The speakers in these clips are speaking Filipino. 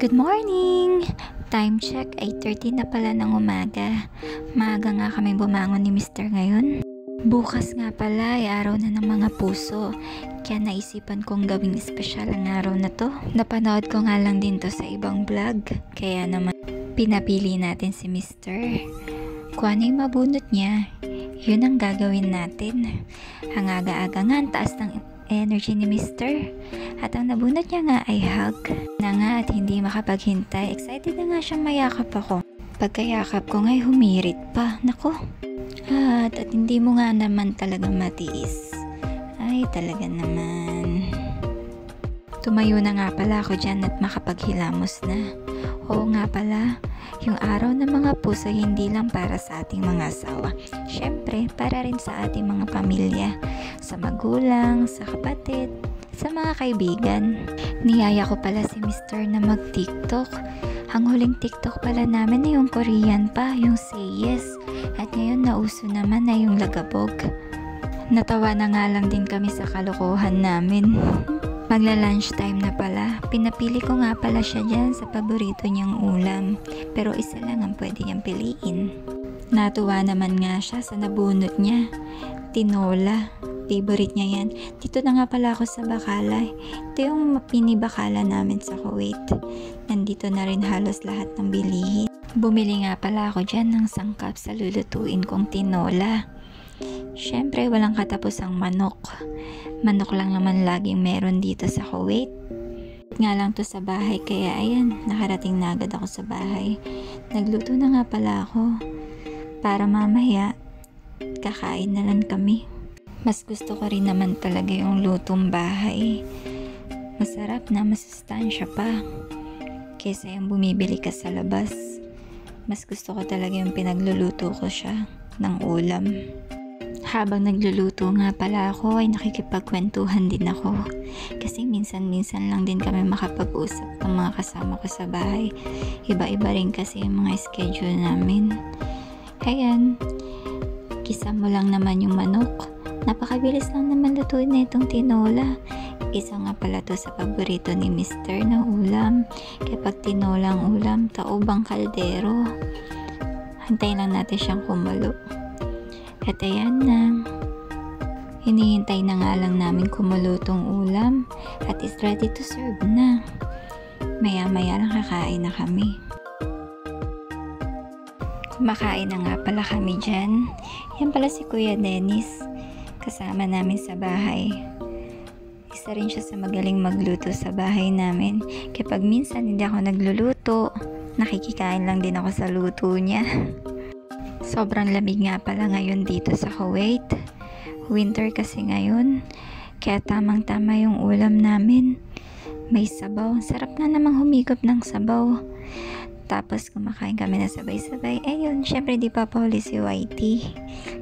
Good morning! Time check, 8:30 na pala ng umaga. Maaga nga kami bumangon ni Mr. ngayon. Bukas nga pala ay araw na ng mga puso. Kaya naisipan kong gawing espesyal ang araw na to. Napanood ko nga lang din to sa ibang vlog. Kaya naman pinapili natin si Mr. Kung ano yung mabunot niya, yun ang gagawin natin. Ang aga-aga nga, ang taas ng energy ni Mr. At ang nabunot niya nga ay hug na nga at hindi makapaghintay. Excited na nga siyang mayakap ako. Pagkayakap ko nga'y humirit pa. Nako. At hindi mo nga naman talaga matiis. Ay talaga naman. Tumayo na nga pala ako dyan at makapaghilamos na. Oo nga pala, yung araw ng mga puso hindi lang para sa ating mga asawa. Syempre, para rin sa ating mga pamilya, sa magulang, sa kapatid, sa mga kaibigan. Niyaya ko pala si Mr. na mag-TikTok. Ang huling TikTok pala namin na yung Korean pa, yung Say Yes. At ngayon nauso naman na yung Lagabog. Natawa na nga lang din kami sa kalokohan namin. Magla-lunch time na pala. Pinapili ko nga pala siya dyan sa paborito niyang ulam. Pero isa lang ang pwede niyang piliin. Natuwa naman nga siya sa nabunot niya. Tinola. Favorite niya yan. Dito na nga pala ako sa Bacala. Ito yung pinibakala namin sa Kuwait. Nandito na rin halos lahat ng bilihin. Bumili nga pala ako dyan ng sangkap sa lulutuin kong tinola. Syempre walang katapusang manok. Manok lang naman laging meron dito sa Kuwait. Nga lang to sa bahay kaya ayan, nakarating na agad ako sa bahay. Nagluto na nga pala ako para mamaya kakain na lang kami. Mas gusto ko rin naman talaga yung lutong bahay. Masarap na, masustansya pa kaysa yung bumibili ka sa labas. Mas gusto ko talaga yung pinagluluto ko siya ng ulam. Habang nagluluto nga pala ako ay nakikipagkwentuhan din ako. Kasi minsan-minsan lang din kami makapag-usap ng mga kasama ko sa bahay. Iba-iba rin kasi yung mga schedule namin. Ayan, kisa mo lang naman yung manok. Napakabilis lang naman lutuin na itong tinola. Isa nga pala to sa paborito ni Mr. na ulam. Kapag tinola ang ulam, taobang kaldero. Hantayin lang natin siyang kumulo. At ayan na. Hinihintay na nga lang namin kumulo tong ulam at is ready to serve na. Maya-maya lang kakain na kami. Kumakain na nga pala kami dyan. Yan pala si Kuya Dennis. Kasama namin sa bahay. Isa rin siya sa magaling magluto sa bahay namin. Kapag minsan hindi ako nagluluto, nakikikain lang din ako sa luto niya. Sobrang lamig nga pala ngayon dito sa Kuwait. Winter kasi ngayon. Kaya tamang-tama yung ulam namin. May sabaw. Sarap na namang humigop ng sabaw. Tapos kumakain kami na sabay-sabay. Ayun, syempre di pa pauli si Whitey.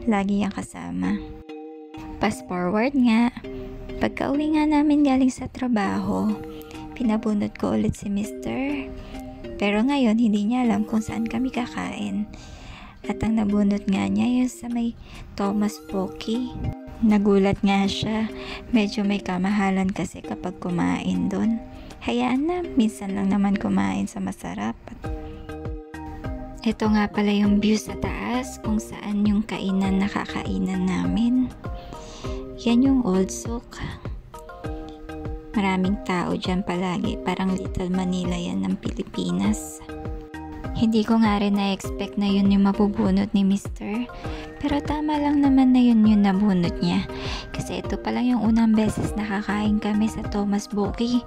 Lagi yung kasama. Fast forward nga. Pagka-uwi nga namin galing sa trabaho, pinabunot ko ulit si Mr. Pero ngayon, hindi niya alam kung saan kami kakain. At ang nabunot nga niya yung sa may Thomas Pocky. Nagulat nga siya. Medyo may kamahalan kasi kapag kumain doon. Hayaan na, minsan lang naman kumain sa masarap. Ito nga pala yung view sa taas kung saan yung kainan na kakainan namin. Yan yung Old Souk. Maraming tao dyan palagi. Parang Little Manila yan ng Pilipinas. Hindi ko nga rin na-expect na yun yung mabubunot ni Mr. Pero tama lang naman na yun yung nabunot niya. Kasi ito pa lang yung unang beses nakakain kami sa Thomas Pocky.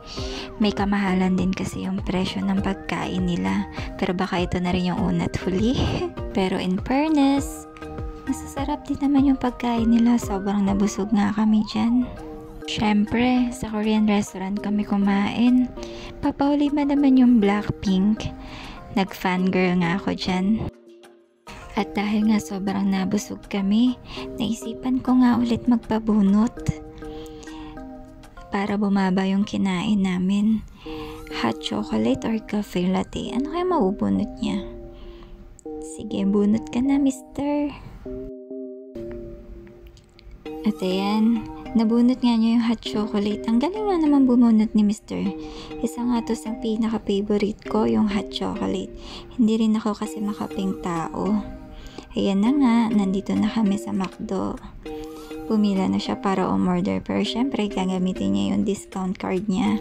May kamahalan din kasi yung presyo ng pagkain nila. Pero baka ito na rin yung una at huli. Pero in fairness, masasarap din naman yung pagkain nila. Sobrang nabusog nga kami dyan. Syempre, sa Korean restaurant kami kumain. Papahuli ba naman yung Blackpink? Nag-fangirl nga ako dyan. At dahil nga sobrang nabusog kami, naisipan ko nga ulit magpabunot. Para bumaba yung kinain namin. Hot chocolate or cafe latte? Ano kaya mabubunot niya? Sige, bunot ka na, Mr. At ayan, Nabunot nga niya yung hot chocolate. Ang galing nga naman bumunot ni Mr. Isa nga to sa pinaka-favorite ko, yung hot chocolate. Hindi rin ako kasi makaping tao. Ayan na nga, nandito na kami sa McDo. Pumila na siya para umorder, pero syempre gagamitin niya yung discount card niya.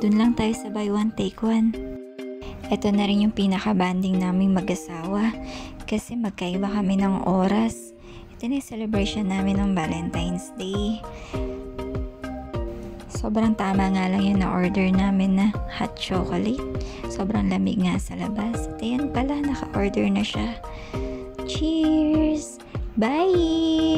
Dun lang tayo sa buy one take one. Ito na rin yung pinaka-banding naming mag-asawa kasi magkaiba kami ng oras. Ito na yung celebration namin ng Valentine's Day. Sobrang tama nga lang yung na-order namin na hot chocolate. Sobrang lamig nga sa labas. At ayan pala, naka-order na siya. Cheers! Bye!